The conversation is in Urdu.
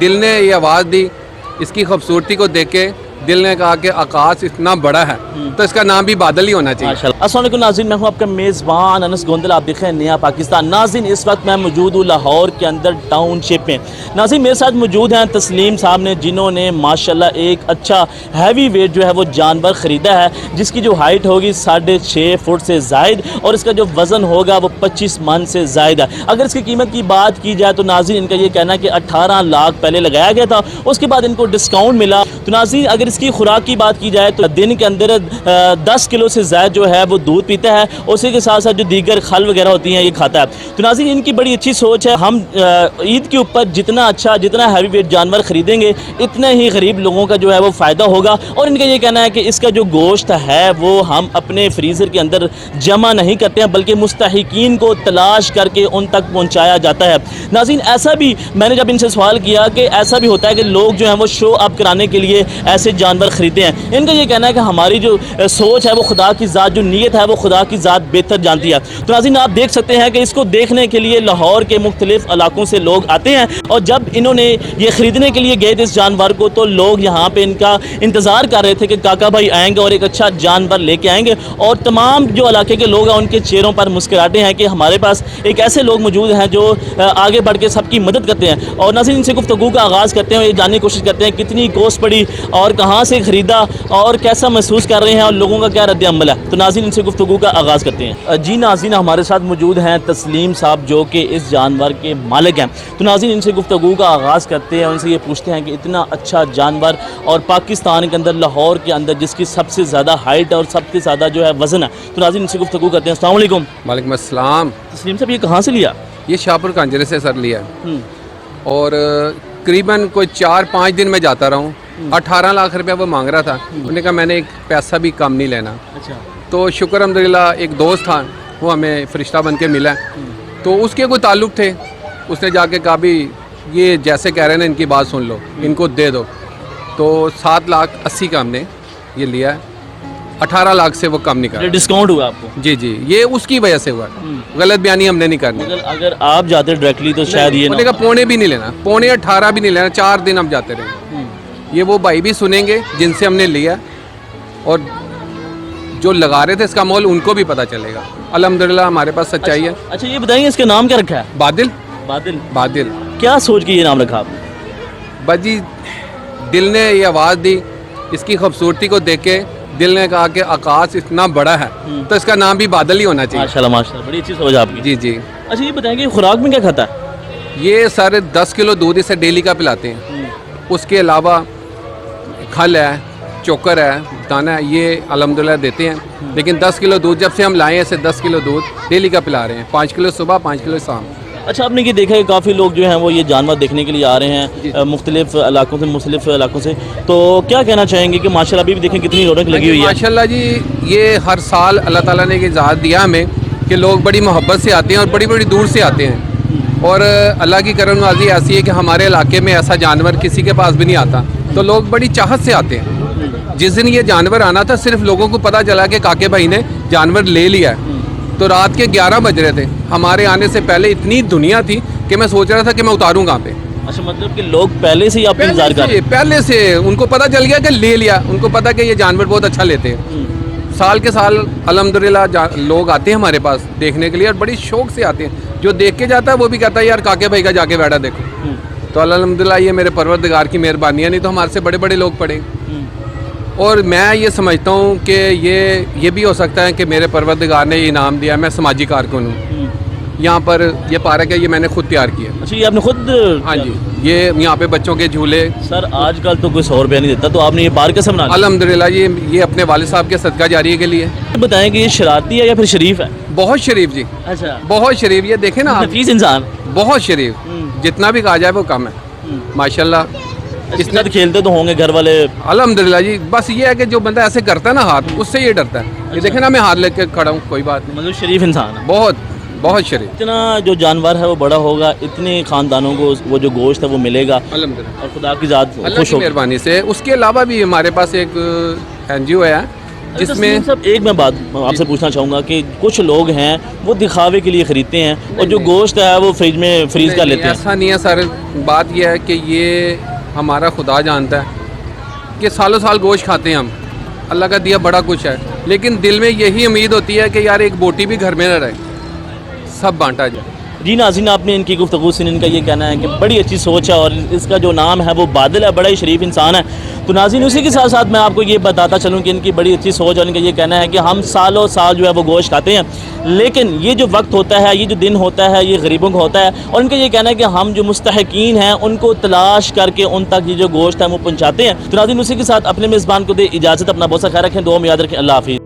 دل نے یہ آواز دی, اس کی خوبصورتی کو دیکھ کے دل نے کہا کہ آکاش اتنا بڑا ہے تو اس کا نام بھی بادل ہی ہونا چاہیے. السلام علیکم ناظرین, میں ہوں آپ کا میزبان انس گوندل, آپ دیکھ رہے ہیں نیا پاکستان. ناظرین اس وقت میں موجود ہوں لاہور کے اندر ٹاؤن شپ میں. ناظرین میرے ساتھ موجود ہیں تسلیم صاحب نے, جنہوں نے ماشاءاللہ ایک اچھا ہیوی ویٹ جو ہے وہ جانور خریدا ہے, جس کی جو ہائٹ ہوگی 6.5 فٹ سے زائد اور اس کا جو وزن ہوگا وہ 25 من سے زائد ہے. اگر اس کی قیمت کی بات کی جائے تو ناظرین ان کا یہ کہنا ہے کہ 18 لاکھ پہلے لگایا گیا تھا, اس کے بعد ان کو ڈسکاؤنٹ ملا. تو ناظرین اگر اس کی خوراک کی بات کی جائے تو دن کے اندر 10 کلو سے زائد جو ہے وہ دودھ پیتا ہے, اسی کے ساتھ ساتھ جو دیگر کھل وغیرہ ہوتی ہیں یہ کھاتا ہے. تو ناظرین ان کی بڑی اچھی سوچ ہے, ہم عید کے اوپر جتنا ہیوی ویٹ جانور خریدیں گے اتنے ہی غریب لوگوں کا جو ہے وہ فائدہ ہوگا. اور ان کا یہ کہنا ہے کہ اس کا جو گوشت ہے وہ ہم اپنے فریزر کے اندر جمع نہیں کرتے ہیں بلکہ مستحقین کو تلاش کر کے ان تک پہنچایا جاتا ہے. ناظرین ایسا بھی میں نے جب ان سے سوال کیا کہ ایسا بھی ہوتا ہے کہ لوگ جو ہیں وہ شو اپ کرانے کے لیے ایسے جانور خریدتے ہیں, ان کا یہ کہنا ہے کہ ہماری جو سوچ ہے وہ خدا کی ذات, جو نیت ہے وہ خدا کی ذات بہتر جانتی ہے. تو ناظرین آپ دیکھ سکتے ہیں کہ اس کو دیکھنے کے لیے لاہور کے مختلف علاقوں سے لوگ آتے ہیں, اور جب انہوں نے یہ خریدنے کے لیے گئے تھے اس جانور کو تو لوگ یہاں پہ ان کا انتظار کر رہے تھے کہ کاکا بھائی آئیں گے اور ایک اچھا جانور لے کے آئیں گے. اور تمام جو علاقے کے لوگ ہیں ان کے چہروں پر مسکراہٹیں ہیں کہ ہمارے پاس ایک ایسے لوگ موجود ہیں جو آگے بڑھ کے سب کی مدد کرتے ہیں. اور ناظرین ان سے گفتگو کا آغاز کرتے ہیں اور یہ جاننے کی کوشش کرتے ہیں کتنی کوسٹ پڑی اور کہاں سے خریدا اور کیسا محسوس کر رہے ہیں اور لوگوں کا کیا رد عمل ہے. تو ناظرین ان سے گفتگو کا آغاز کرتے ہیں. جی ناظرین ہمارے ساتھ موجود ہیں تسلیم صاحب جو کہ اس جانور کے مالک ہیں. تو ناظرین ان سے گفتگو کا آغاز کرتے ہیں, ان سے یہ پوچھتے ہیں کہ اتنا اچھا جانور اور پاکستان کے اندر لاہور کے اندر جس کی سب سے زیادہ ہائٹ اور سب سے زیادہ جو ہے وزن ہے, تو ناظرین ان سے گفتگو کرتے ہیں. السلام علیکم. وعلیکم السلام. تسلیم صاحب یہ کہاں سے لیا؟ یہ شاہپور کانجرے سے سر لیا اور قریباً کوئی 4-5 دن میں جاتا رہا ہوں. 18 لاکھ روپیہ وہ مانگ رہا تھا, انہوں نے کہا میں نے ایک پیسہ بھی کم نہیں لینا. اچھا. تو شکر الحمدللہ ایک دوست تھا وہ ہمیں فرشتہ بن کے ملا, تو اس کے کوئی تعلق تھے, اس نے جا کے کہا بھی یہ جیسے کہہ رہے ہیں نا ان کی بات سن لو, ان کو دے دو. تو 7,80,000 کا ہم نے یہ لیا ہے, 18 لاکھ سے وہ کم نہیں کر. ڈسکاؤنٹ ہوا آپ کو؟ جی جی, یہ اس کی وجہ سے ہوا, غلط بیانی ہم نے نہیں کرنی. اگر آپ جاتے ڈائریکٹلی تو شاید یہ انہوں نے کہا پونے بھی نہیں لینا, 18.5 بھی نہیں لینا, 4 دن ہم جاتے رہے. یہ وہ بھائی بھی سنیں گے جن سے ہم نے لیا, اور جو لگا رہے تھے اس کا مول ان کو بھی پتہ چلے گا. الحمدللہ ہمارے پاس سچائی ہے. اچھا یہ بتائیں اس کا نام کیا رکھا ہے؟ بادل. بادل. بادل کیا سوچ کے یہ نام رکھا آپ نے؟ بس جی دل نے یہ آواز دی, اس کی خوبصورتی کو دیکھ کے دل نے کہا کہ آکاش اتنا بڑا ہے تو اس کا نام بھی بادل ہی ہونا چاہیے. ماشاءاللہ ماشاءاللہ, بڑی اچھی سوچ آپ کی. جی جی. اچھا یہ بتائیں کہ خوراک میں کیا کھاتا ہے؟ یہ سارے 10 کلو دودھ اسے ڈیلی کا پلاتے ہیں. اس کے علاوہ کھل ہے, چوکر ہے, دانہ ہے, یہ الحمدللہ دیتے ہیں. لیکن 10 کلو دودھ جب سے ہم لائے ہیں اسے 10 کلو دودھ ڈیلی کا پلا رہے ہیں, 5 کلو صبح 5 کلو شام. اچھا آپ نے یہ دیکھا کہ کافی لوگ جو ہیں وہ یہ جانور دیکھنے کے لیے آ رہے ہیں مختلف علاقوں سے, تو کیا کہنا چاہیں گے کہ ماشاءاللہ ابھی بھی دیکھیں کتنی رونق لگی ہوئی ہے. ماشاءاللہ جی یہ ہر سال اللہ تعالیٰ نے یہ اجازت دیا ہمیں کہ لوگ بڑی محبت سے آتے ہیں اور بڑی دور سے آتے ہیں, اور اللہ کی کرم نوازی ایسی ہے کہ ہمارے علاقے میں ایسا جانور کسی کے پاس بھی نہیں آتا, تو لوگ بڑی چاہت سے آتے ہیں. جس دن یہ جانور آنا تھا صرف لوگوں کو پتہ چلا کہ کاکے بھائی نے جانور لے لیا ہے, تو رات کے 11 بج رہے تھے. ہمارے آنے سے پہلے اتنی دنیا تھی کہ میں سوچ رہا تھا کہ میں اتاروں کہاں پہ. اچھا مطلب کہ لوگ پہلے سے ہی آپ کا انتظار کر رہے ہیں؟ پہلے سے ان کو پتہ چل گیا کہ لے لیا, ان کو پتہ کہ یہ جانور بہت اچھا لیتے ہیں. سال کے سال الحمدللہ لوگ آتے ہیں ہمارے پاس دیکھنے کے لیے, اور بڑی شوق سے آتے ہیں. جو دیکھ کے جاتا ہے وہ بھی کہتا ہے یار کاکے بھائی کا جا کے بیٹھا دیکھو. تو الحمدللہ یہ میرے پروردگار کی مہربانی ہے, نہیں تو ہمارے سے بڑے لوگ پڑے. اور میں یہ سمجھتا ہوں کہ یہ بھی ہو سکتا ہے کہ میرے پروردگار نے یہ انعام دیا, میں سماجی کارکن ہوں. یہاں پر یہ پارک ہے, یہ میں نے خود تیار کیا. اچھا یہ آپ نے خود؟ ہاں جی, یہ یہاں پہ بچوں کے جھولے. سر آج کل تو کوئی 100 روپیہ نہیں دیتا, تو آپ نے یہ پارک کیسے بنا؟ الحمدللہ یہ اپنے والد صاحب کے صدقہ جاریہ کے لیے. بتائیں کہ یہ شرارتی ہے یا پھر شریف ہے؟ بہت شریف جی. اچھا بہت شریف, یہ دیکھیں نا نفیس انسان, بہت شریف, جتنا بھی کہا جائے وہ کم ہے. ماشاءاللہ اس طرح کھیلتے تو ہوں گے گھر والے؟ الحمدللہ جی. بس یہ ہے کہ جو بندہ ایسے کرتا ہے نا ہاتھ, اس سے یہ ڈرتا ہے. یہ دیکھیں نا میں ہاتھ لے کے کھڑا ہوں, کوئی بات نہیں. مطلب شریف انسان ہے, بہت شریف. اتنا جو جانور ہے وہ بڑا ہوگا, اتنے خاندانوں کو وہ جو گوشت ہے وہ ملے گا الحمدللہ, اور خدا کی ذات اللہ کی مہربانی سے. اس کے علاوہ بھی ہمارے پاس ایک NGO ہے جس میں تسلیم صاحب ایک میں بات آپ سے پوچھنا چاہوں گا کہ کچھ لوگ ہیں وہ دکھاوے کے لیے خریدتے ہیں اور جو گوشت ہے وہ فریج میں فریز کر لیتے ہیں. ایسا نہیں ہے سر. بات یہ ہے کہ یہ ہمارا خدا جانتا ہے کہ سالوں سال گوشت کھاتے ہیں ہم, اللہ کا دیا بڑا کچھ ہے, لیکن دل میں یہی امید ہوتی ہے کہ یار ایک بوٹی بھی گھر میں نہ رہے, سب بانٹا جائے. جی ناظرین, آپ نے ان کی گفتگو سے ان کا یہ کہنا ہے کہ بڑی اچھی سوچ ہے اور اس کا جو نام ہے وہ بادل ہے, بڑا ہی شریف انسان ہے. تو ناظرین اسی کے ساتھ ساتھ میں آپ کو یہ بتاتا چلوں کہ ان کی بڑی اچھی سوچ اور ان کا یہ کہنا ہے کہ ہم سالوں سال جو ہے وہ گوشت کھاتے ہیں, لیکن یہ جو وقت ہوتا ہے, یہ جو دن ہوتا ہے, یہ غریبوں کا ہوتا ہے. اور ان کا یہ کہنا ہے کہ ہم جو مستحقین ہیں ان کو تلاش کر کے ان تک یہ جو گوشت ہے وہ پہنچاتے ہیں. تو ناظرین اسی کے ساتھ اپنے میزبان کو دے اجازت, اپنا بہت سا خیال رکھیں, دعا میں یاد رکھیں. اللہ حافظ.